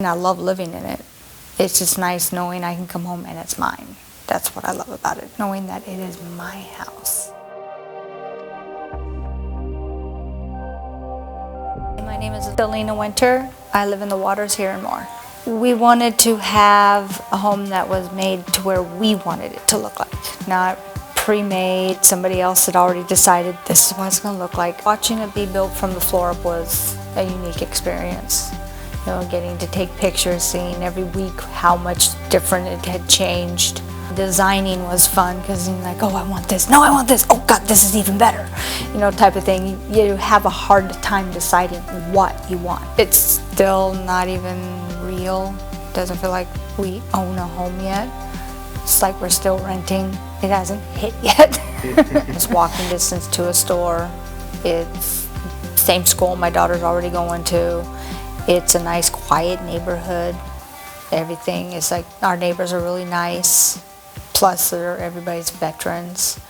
And I love living in it. It's just nice knowing I can come home and it's mine. That's what I love about it, knowing that it is my house. My name is Delena Winter. I live in the Waters here in Moore. We wanted to have a home that was made to where we wanted it to look like, not pre-made, somebody else had already decided this is what it's going to look like. Watching it be built from the floor up was a unique experience. You know, getting to take pictures, seeing every week how much different it had changed. Designing was fun because you're like, oh, I want this. No, I want this. Oh, God, this is even better. You know, type of thing. You have a hard time deciding what you want. It's still not even real. Doesn't feel like we own a home yet. It's like we're still renting. It hasn't hit yet. It's walking distance to a store. It's same school my daughter's already going to. It's a nice, quiet neighborhood. Everything is like, our neighbors are really nice. Plus, everybody's veterans.